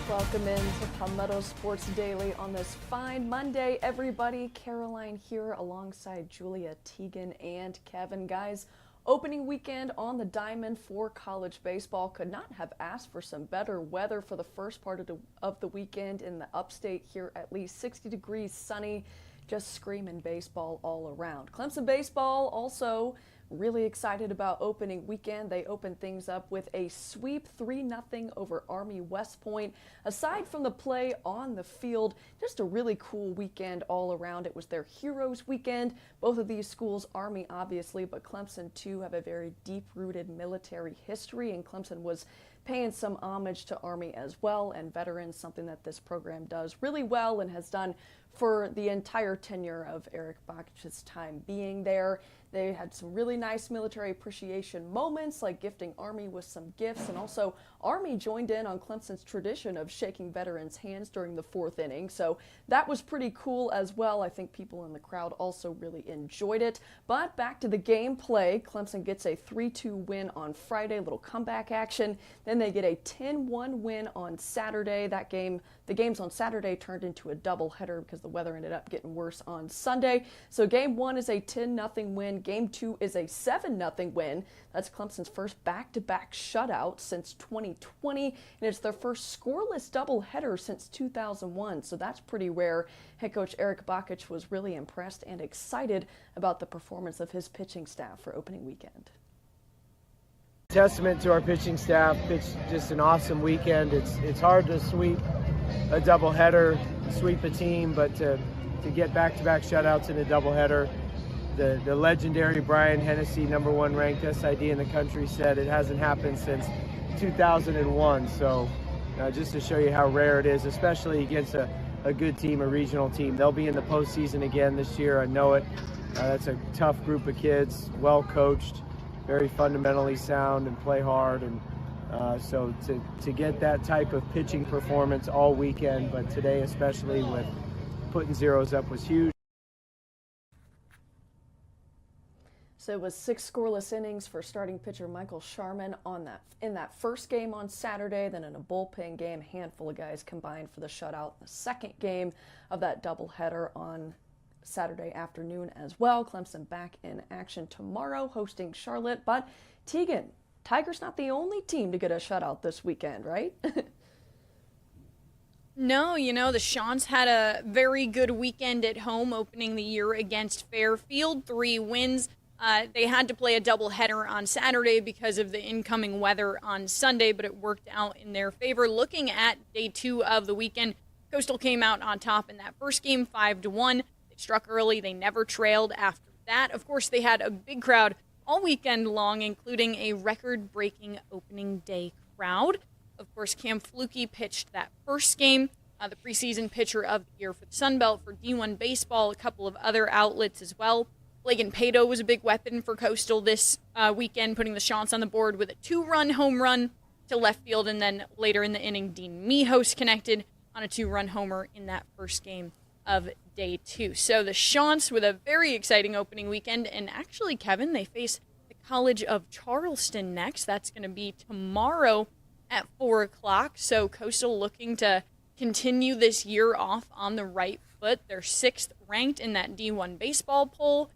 Welcome into Palmetto Sports Daily on this fine Monday, everybody. Caroline here alongside Julia, Teagan, and Kevin. Guys, opening weekend on the diamond for college baseball. Could not have asked for some better weather for the first part of the weekend in the upstate here, at least 60 degrees, sunny, just screaming baseball all around. Clemson baseball also really excited about opening weekend. They opened things up with a sweep 3-0 over Army West Point. Aside from the play on the field, just a really cool weekend all around. It was their Heroes weekend. Both of these schools, Army obviously, but Clemson too, have a very deep-rooted military history, and Clemson was paying some homage to Army as well and veterans, something that this program does really well and has done for the entire tenure of Eric Bakic's time being there. They had some really nice military appreciation moments, like gifting Army with some gifts, and also Army joined in on Clemson's tradition of shaking veterans' hands during the fourth inning, so that was pretty cool as well. I think people in the crowd also really enjoyed it. But back to the gameplay, Clemson gets a 3-2 win on Friday, little comeback action. Then they get a 10-1 win on Saturday. The games on Saturday turned into a doubleheader because the weather ended up getting worse on Sunday. So game 1 is a 10-0 win. Game 2 is a 7-0 win. That's Clemson's first back-to-back shutout since 2020, and it's their first scoreless doubleheader since 2001. So that's pretty rare. Head coach Eric Bakic was really impressed and excited about the performance of his pitching staff for opening weekend. Testament to our pitching staff. Pitched just an awesome weekend. It's hard to sweep a doubleheader, sweep a team, but to get back-to-back shutouts in a doubleheader. The legendary Brian Hennessy, #1 ranked SID in the country, said it hasn't happened since 2001. So just to show you how rare it is, especially against a good team, a regional team. They'll be in the postseason again this year, I know it. That's a tough group of kids, well coached, very fundamentally sound, and play hard. And so to get that type of pitching performance all weekend, but today especially with putting zeros up, was huge. So it was 6 scoreless innings for starting pitcher Michael Sharman in that first game on Saturday. Then in a bullpen game, a handful of guys combined for the shutout. The second game of that doubleheader on Saturday afternoon as well. Clemson back in action tomorrow, hosting Charlotte. But Teagan, Tigers not the only team to get a shutout this weekend, right? No, the Shawns had a very good weekend at home, opening the year against Fairfield. 3 wins. They had to play a doubleheader on Saturday because of the incoming weather on Sunday, but it worked out in their favor. Looking at day 2 of the weekend, Coastal came out on top in that first game, 5-1. They struck early. They never trailed after that. Of course, they had a big crowd all weekend long, including a record-breaking opening day crowd. Of course, Cam Fluke pitched that first game, the preseason pitcher of the year for the Sun Belt for D1 baseball, a couple of other outlets as well. Blagan Pato was a big weapon for Coastal this weekend, putting the Shawns on the board with a 2-run home run to left field, and then later in the inning, Dean Mijos connected on a 2-run homer in that first game of day 2. So the Shawns with a very exciting opening weekend, and actually, Kevin, they face the College of Charleston next. That's going to be tomorrow at 4 o'clock. So Coastal looking to continue this year off on the right foot. They're 6th ranked in that D1 baseball poll.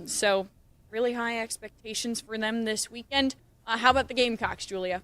So really high expectations for them this weekend. How about the Gamecocks, Julia?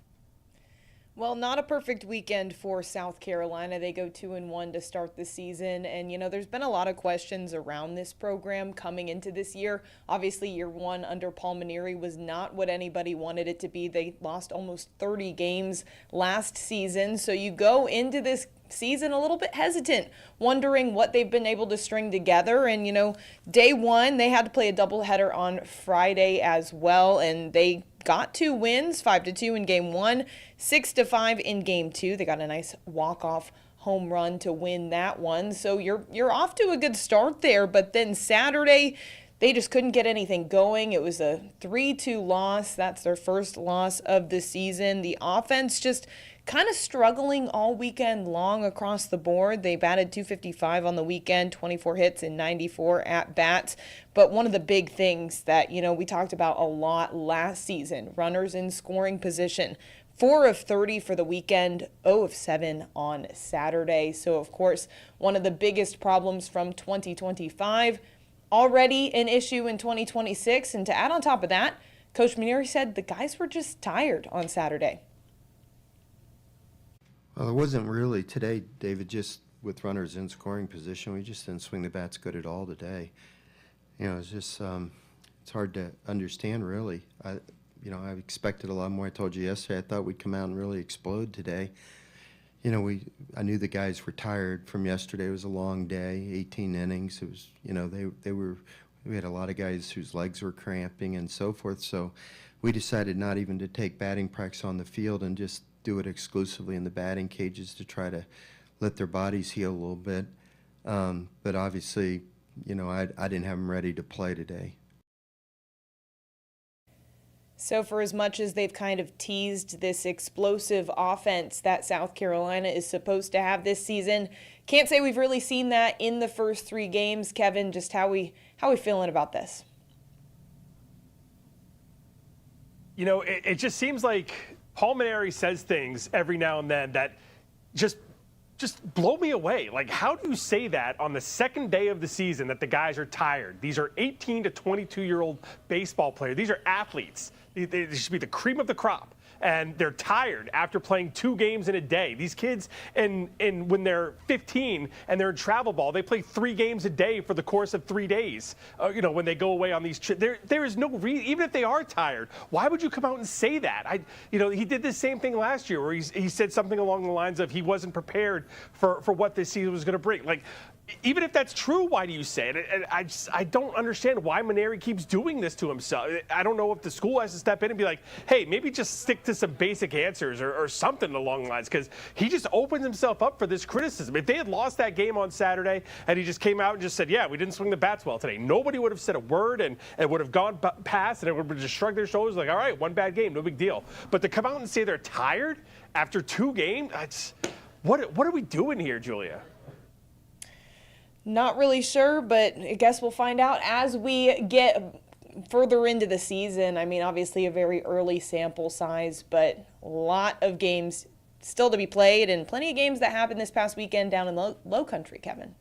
Well, not a perfect weekend for South Carolina. They go 2-1 to start the season. And, there's been a lot of questions around this program coming into this year. Obviously, year 1 under Paul Maneri was not what anybody wanted it to be. They lost almost 30 games last season. So you go into this season a little bit hesitant, wondering what they've been able to string together. And, day 1, they had to play a doubleheader on Friday as well. And they got 2 wins, 5-2 in game 1, 6-5 in game 2. They got a nice walk-off home run to win that one. So you're off to a good start there. But then Saturday, they just couldn't get anything going. It was a 3-2 loss. That's their first loss of the season. The offense just kind of struggling all weekend long across the board. They batted .255 on the weekend, 24 hits and 94 at-bats. But one of the big things that, we talked about a lot last season, runners in scoring position. 4 of 30 for the weekend, 0 of 7 on Saturday. So, of course, one of the biggest problems from 2025, already an issue in 2026. And to add on top of that, Coach Maneri said the guys were just tired on Saturday. Well, it wasn't really today, David, just with runners in scoring position. We just didn't swing the bats good at all today. It's just, it's hard to understand, really. I expected a lot more. I told you yesterday, I thought we'd come out and really explode today. I knew the guys were tired from yesterday. It was a long day, 18 innings. It was, we had a lot of guys whose legs were cramping and so forth. So we decided not even to take batting practice on the field and just do it exclusively in the batting cages to try to let their bodies heal a little bit. But obviously, I didn't have them ready to play today. So for as much as they've kind of teased this explosive offense that South Carolina is supposed to have this season, can't say we've really seen that in the first 3 games. Kevin, just how we feeling about this? It just seems like Paul Maneri says things every now and then that just blow me away. Like, how do you say that on the second day of the season that the guys are tired? These are 18 to 22-year-old baseball players. These are athletes. They should be the cream of the crop. And they're tired after playing 2 games in a day. These kids, and when they're 15 and they're in travel ball, they play 3 games a day for the course of 3 days. When they go away on these trips, there is no reason. Even if they are tired, why would you come out and say that? He did the same thing last year where he said something along the lines of he wasn't prepared for what this season was going to bring. Like, even if that's true, why do you say it? And I don't understand why Maneri keeps doing this to himself. I don't know if the school has to step in and be like, hey, maybe just stick to some basic answers or something along the lines, because he just opens himself up for this criticism. If they had lost that game on Saturday and he just came out and just said, yeah, we didn't swing the bats well today, nobody would have said a word and it would have gone past and it would have just shrugged their shoulders like, all right, one bad game, no big deal. But to come out and say they're tired after 2 games, what are we doing here, Julia? Not really sure, but I guess we'll find out as we get further into the season. I mean, obviously a very early sample size, but a lot of games still to be played and plenty of games that happened this past weekend down in low country, Kevin.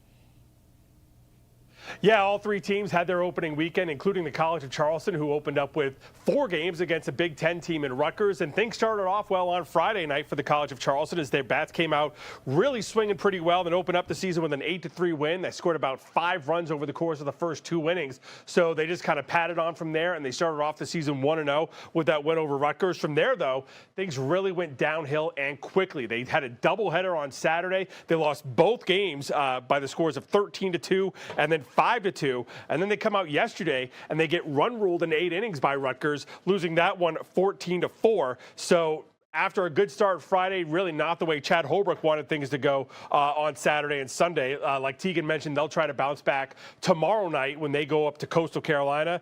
Yeah, all 3 teams had their opening weekend, including the College of Charleston, who opened up with 4 games against a Big Ten team in Rutgers. And things started off well on Friday night for the College of Charleston as their bats came out really swinging pretty well, then opened up the season with an 8-3 win. They scored about 5 runs over the course of the first 2 innings. So they just kind of patted on from there, and they started off the season 1-0 with that win over Rutgers. From there, though, things really went downhill and quickly. They had a doubleheader on Saturday. They lost both games by the scores of 13-2 and then 5-2, and then they come out yesterday and they get run ruled in 8 innings by Rutgers, losing that one 14-4. So after a good start Friday, really not the way Chad Holbrook wanted things to go on Saturday and Sunday. Like Teagan mentioned, they'll try to bounce back tomorrow night when they go up to Coastal Carolina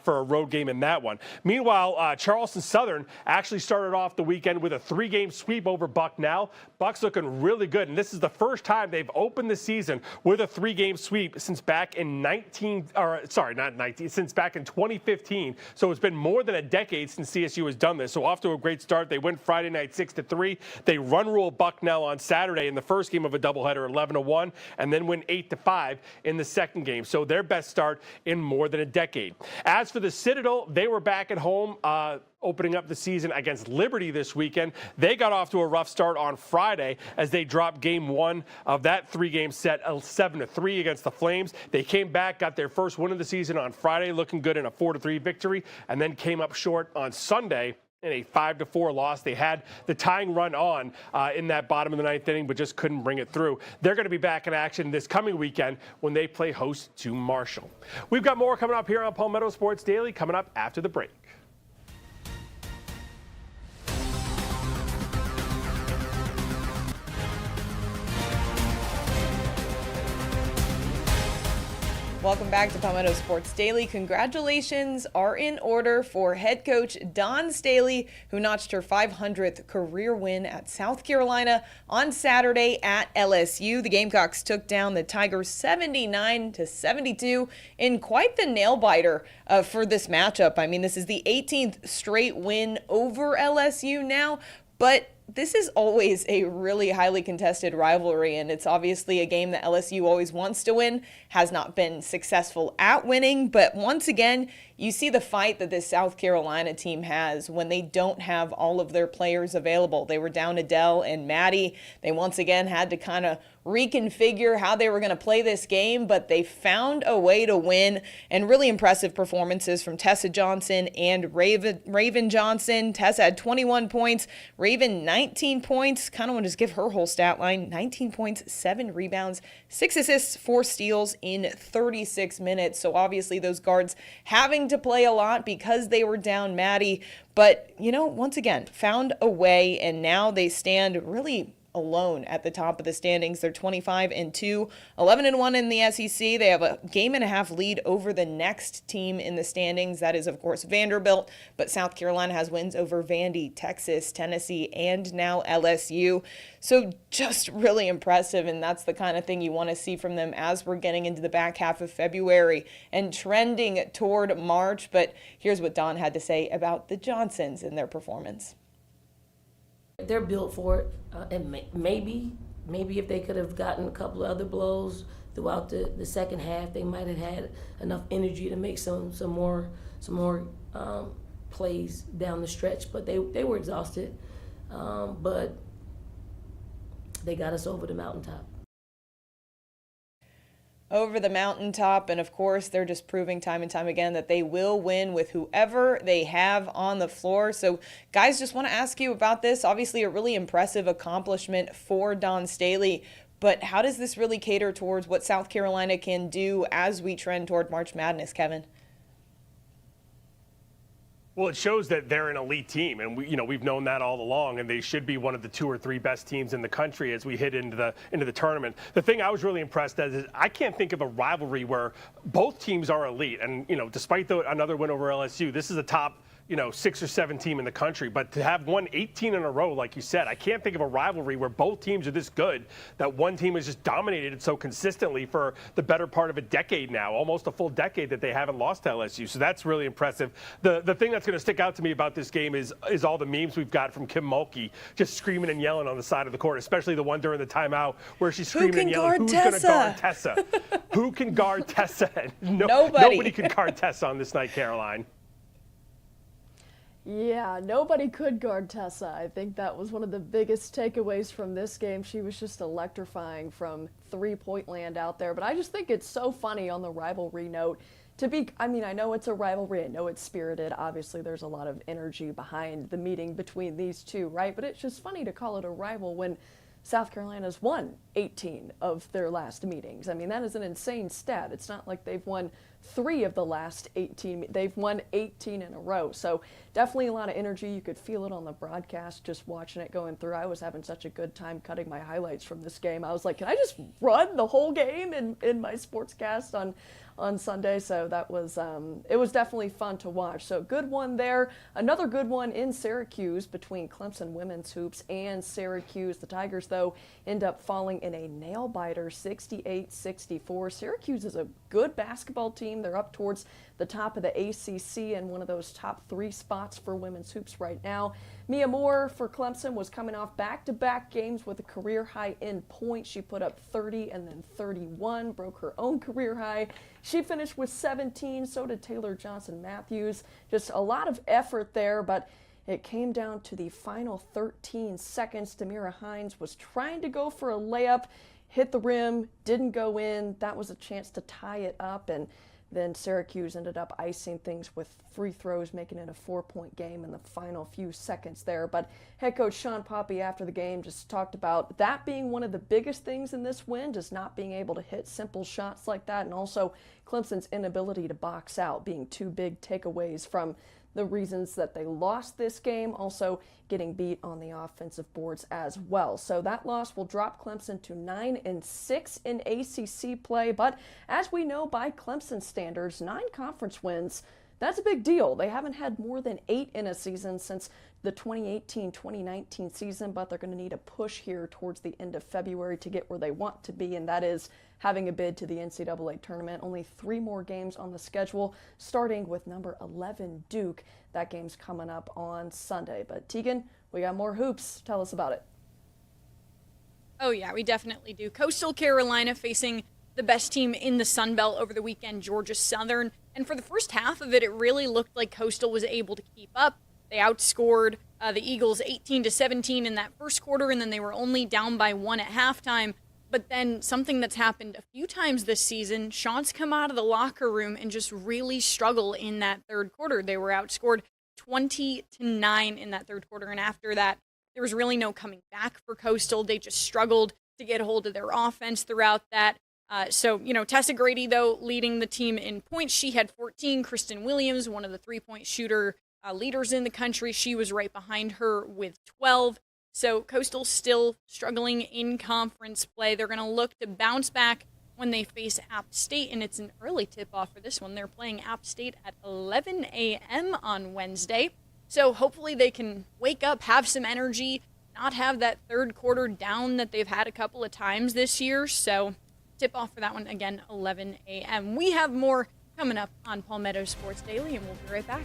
for a road game in that one. Meanwhile, Charleston Southern actually started off the weekend with a 3-game sweep over Bucknell. Buck's looking really good, and this is the first time they've opened the season with a 3-game sweep since back in since back in 2015. So it's been more than a decade since CSU has done this. So off to a great start. They win Friday night 6-3. They run rule Bucknell on Saturday in the first game of a doubleheader 11-1, and then win 8-5 in the second game. So their best start in more than a decade. As for the Citadel, they were back at home opening up the season against Liberty this weekend. They got off to a rough start on Friday as they dropped game 1 of that 3-game set 7-3 against the Flames. They came back, got their first win of the season on Friday, looking good in a 4-3 victory, and then came up short on Sunday in a 5-4 loss. They had the tying run on in that bottom of the 9th inning, but just couldn't bring it through. They're going to be back in action this coming weekend when they play host to Marshall. We've got more coming up here on Palmetto Sports Daily, coming up after the break. Welcome back to Palmetto Sports Daily. Congratulations are in order for head coach Dawn Staley, who notched her 500th career win at South Carolina on Saturday at LSU. The Gamecocks took down the Tigers 79-72 in quite the nail-biter for this matchup. I mean, this is the 18th straight win over LSU now. But this is always a really highly contested rivalry, and it's obviously a game that LSU always wants to win, has not been successful at winning. But once again, you see the fight that this South Carolina team has when they don't have all of their players available. They were down Adele and Maddie. They once again had to kind of reconfigure how they were going to play this game, but they found a way to win, and really impressive performances from Tessa Johnson and Raven Johnson. Tessa had 21 points, Raven 19 points. Kind of want to just give her whole stat line: 19 points, 7 rebounds, 6 assists, 4 steals in 36 minutes. So obviously those guards having to play a lot because they were down Maddie, but once again found a way, and now they stand really alone at the top of the standings. They're 25-2, 11-1 in the SEC. They have a game-and-a-half lead over the next team in the standings. That is, of course, Vanderbilt, but South Carolina has wins over Vandy, Texas, Tennessee, and now LSU. So just really impressive, and that's the kind of thing you want to see from them as we're getting into the back half of February and trending toward March. But here's what Don had to say about the Johnsons and their performance. They're built for it, and maybe if they could have gotten a couple of other blows throughout the second half, they might have had enough energy to make some more plays down the stretch. But they were exhausted, but they got us over the mountaintop. Over the mountaintop, and of course they're just proving time and time again that they will win with whoever they have on the floor. So guys, just want to ask you about this. Obviously a really impressive accomplishment for Dawn Staley, but how does this really cater towards what South Carolina can do as we trend toward March Madness, Kevin? Well, it shows that they're an elite team, and we've known that all along, and they should be one of the 2 or 3 best teams in the country as we hit into the tournament. The thing I was really impressed at is I can't think of a rivalry where both teams are elite, and despite another win over LSU, this is a top 6 or 7 team in the country. But to have won 18 in a row, like you said, I can't think of a rivalry where both teams are this good, that one team has just dominated it so consistently for the better part of a decade now, almost a full decade that they haven't lost to LSU. So that's really impressive. The thing that's going to stick out to me about this game is all the memes we've got from Kim Mulkey just screaming and yelling on the side of the court, especially the one during the timeout where she's screaming and yelling, who's going to guard Tessa? Who can guard Tessa? Nobody can guard Tessa on this night, Caroline. Yeah, nobody could guard Tessa. I think that was one of the biggest takeaways from this game. She was just electrifying from three-point land out there. But I just think it's so funny on the rivalry note I know it's a rivalry. I know it's spirited. Obviously, there's a lot of energy behind the meeting between these two, right? But it's just funny to call it a rival when South Carolina's won 18 of their last meetings. I mean, that is an insane stat. It's not like they've won 3 of the last 18. They've won 18 in a row. So definitely a lot of energy. You could feel it on the broadcast just watching it going through. I was having such a good time cutting my highlights from this game. I was like, can I just run the whole game in my sportscast on Sunday? So that was it was definitely fun to watch. So good one there. Another good one in Syracuse between Clemson women's hoops and Syracuse. The Tigers, though, end up falling in a nail-biter 68-64. Syracuse is a good basketball team. They're up towards the top of the ACC and one of those top 3 spots for women's hoops right now. Mia Moore for Clemson was coming off back-to-back games with a career high in points. She put up 30 and then 31, broke her own career high. She finished with 17, so did Taylor Johnson-Matthews. Just a lot of effort there, but it came down to the final 13 seconds. Tamira Hines was trying to go for a layup, hit the rim, didn't go in. That was a chance to tie it up, and then Syracuse ended up icing things with free throws, making it a 4-point game in the final few seconds there. But head coach Sean Poppy after the game just talked about that being one of the biggest things in this win, just not being able to hit simple shots like that, and also Clemson's inability to box out being 2 big takeaways from the reasons that they lost this game, also getting beat on the offensive boards as well. So that loss will drop Clemson to 9-6 in ACC play. But as we know by Clemson standards, 9 conference wins, that's a big deal. They haven't had more than 8 in a season since the 2018-2019 season, but they're going to need a push here towards the end of February to get where they want to be, and that is having a bid to the NCAA tournament. Only 3 more games on the schedule, starting with number 11 Duke. That game's coming up on Sunday. But Teagan, We got more hoops. Tell us about it. Oh, yeah, we definitely do. Coastal Carolina facing the best team in the Sun Belt over the weekend, Georgia Southern. And for the first half of it, it really looked like Coastal was able to keep up. They outscored the Eagles 18-17 in that first quarter, and then they were only down by 1 at halftime. But then something that's happened a few times this season, Chants come out of the locker room and just really struggle in that third quarter. They were outscored 20-9 in that third quarter, and after that, there was really no coming back for Coastal. They just struggled to get a hold of their offense throughout that. Tessa Grady, though, leading the team in points. She had 14. Kristen Williams, one of the three-point shooter leaders in the country, she was right behind her with 12. So Coastal still struggling in conference play. They're going to look to bounce back when they face App State, and it's an early tip-off for this one. They're playing App State at 11 a.m. on Wednesday. So hopefully they can wake up, have some energy, not have that third quarter down that they've had a couple of times this year. So tip-off for that one, again, 11 a.m. We have more coming up on Palmetto Sports Daily, and we'll be right back.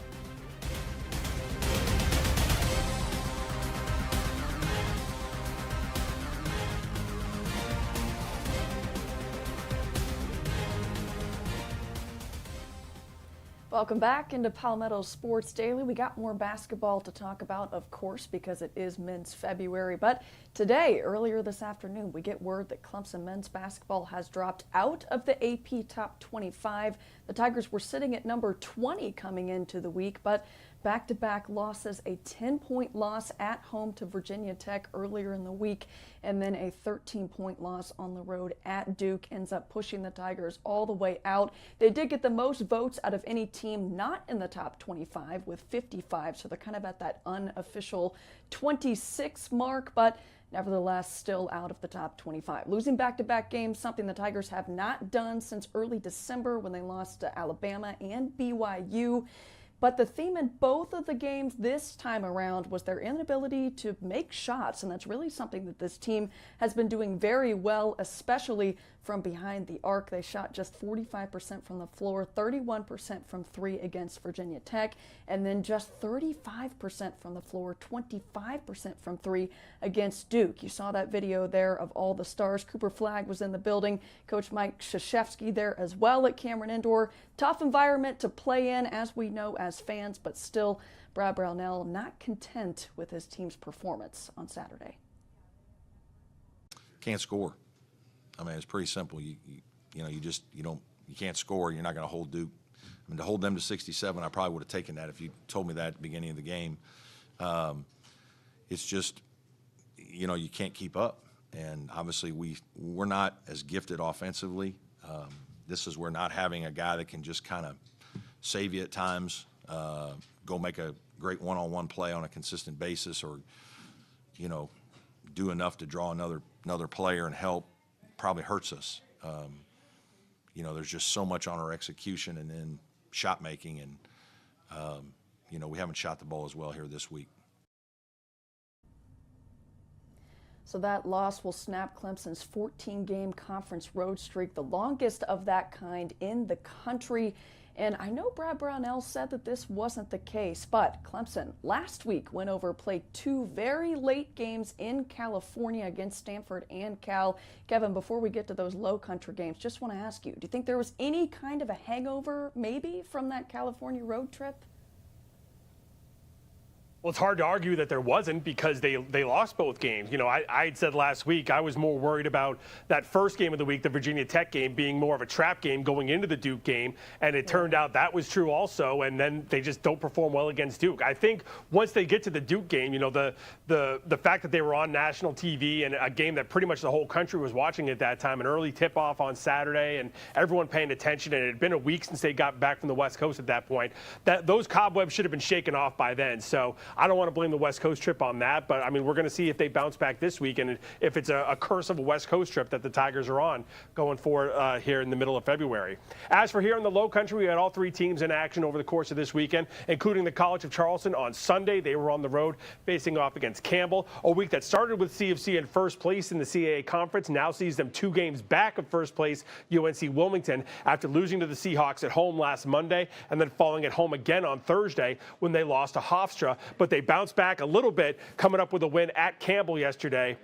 Welcome back into Palmetto Sports Daily. We got more basketball to talk about, of course, because it is Men's February. But today, earlier this afternoon, we get word that Clemson men's basketball has dropped out of the AP Top 25. The Tigers were sitting at number 20 coming into the week, but back-to-back losses, a 10-point loss at home to Virginia Tech earlier in the week, and then a 13-point loss on the road at Duke ends up pushing the Tigers all the way out. They did get the most votes out of any team not in the top 25 with 55, so they're kind of at that unofficial 26 mark, but nevertheless still out of the top 25. Losing back-to-back games, something the Tigers have not done since early December when they lost to Alabama and BYU. But the theme in both of the games this time around was their inability to make shots, and that's really something that this team has been doing very well, especially from behind the arc. They shot just 45% from the floor, 31% from three against Virginia Tech, and then just 35% from the floor, 25% from three against Duke. You saw that video there of all the stars. Cooper Flagg was in the building. Coach Mike Krzyzewski there as well at Cameron Indoor. Tough environment to play in, as we know as fans, but still Brad Brownell not content with his team's performance on Saturday. Can't score. I mean, it's pretty simple. You can't score. You're not going to hold Duke. I mean, to hold them to 67, I probably would have taken that if you told me that at the beginning of the game. It's just, you can't keep up. And obviously we're not as gifted offensively. This is where not having a guy that can just kind of save you at times, go make a great one-on-one play on a consistent basis, or, do enough to draw another player and help, probably hurts us. There's just so much on our execution and then shot making, and we haven't shot the ball as well here this week. So that loss will snap Clemson's 14-game conference road streak, the longest of that kind in the country. And I know Brad Brownell said that this wasn't the case, but Clemson last week went over, played two very late games in California against Stanford and Cal. Kevin, before we get to those low country games, just want to ask you, do you think there was any kind of a hangover maybe from that California road trip? Well, it's hard to argue that there wasn't, because they lost both games. I had said last week I was more worried about that first game of the week, the Virginia Tech game, being more of a trap game going into the Duke game, and it turned out that was true also, and then they just don't perform well against Duke. I think once they get to the Duke game, the fact that they were on national TV and a game that pretty much the whole country was watching at that time, an early tip-off on Saturday, and everyone paying attention, and it had been a week since they got back from the West Coast at that point, that those cobwebs should have been shaken off by then. So I don't want to blame the West Coast trip on that, but I mean, we're going to see if they bounce back this week, and if it's a curse of a West Coast trip that the Tigers are on going forward here in the middle of February. As for here in the Low Country, we had all three teams in action over the course of this weekend, including the College of Charleston on Sunday. They were on the road facing off against Campbell. A week that started with CFC in first place in the CAA Conference now sees them 2 games back of first place UNC Wilmington after losing to the Seahawks at home last Monday and then falling at home again on Thursday when they lost to Hofstra. But but they bounced back a little bit, coming up with a win at Campbell yesterday.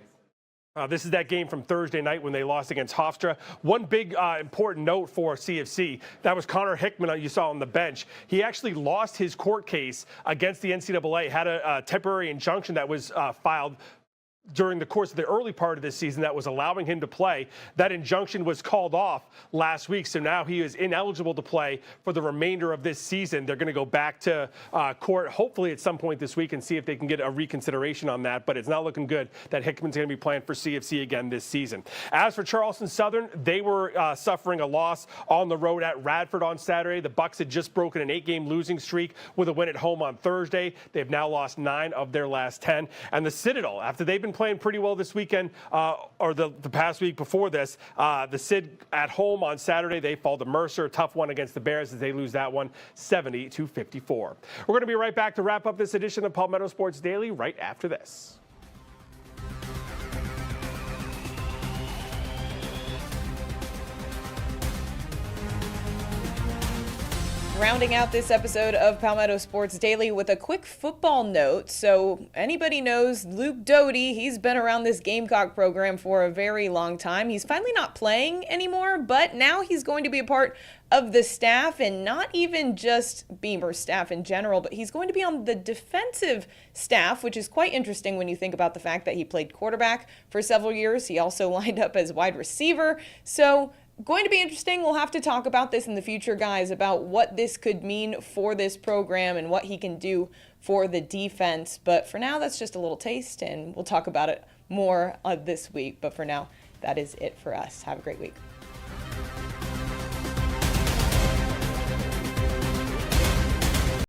This is that game from Thursday night when they lost against Hofstra. One big important note for CFC, that was Connor Hickman you saw on the bench. He actually lost his court case against the NCAA, had a temporary injunction that was filed during the course of the early part of this season that was allowing him to play. That injunction was called off last week, so now he is ineligible to play for the remainder of this season. They're going to go back to court hopefully at some point this week and see if they can get a reconsideration on that, but it's not looking good that Hickman's going to be playing for CFC again this season. As for Charleston Southern, they were suffering a loss on the road at Radford on Saturday. The Bucks had just broken an 8-game losing streak with a win at home on Thursday. They've now lost 9 of their last 10. And the Citadel, after they've been playing pretty well this weekend, or the past week before this, the Cid at home on Saturday, they fall to Mercer. Tough one against the Bears as they lose that one 70-54. We're going to be right back to wrap up this edition of Palmetto Sports Daily right after this. Rounding out this episode of Palmetto Sports Daily with a quick football note. So anybody knows Luke Doty, he's been around this Gamecock program for a very long time. He's finally not playing anymore, but now he's going to be a part of the staff, and not even just Beamer staff in general, but he's going to be on the defensive staff, which is quite interesting when you think about the fact that he played quarterback for several years. He also lined up as wide receiver. So going to be interesting. We'll have to talk about this in the future, guys, about what this could mean for this program and what he can do for the defense. But for now, that's just a little taste, and we'll talk about it more this week. But for now, that is it for us. Have a great week.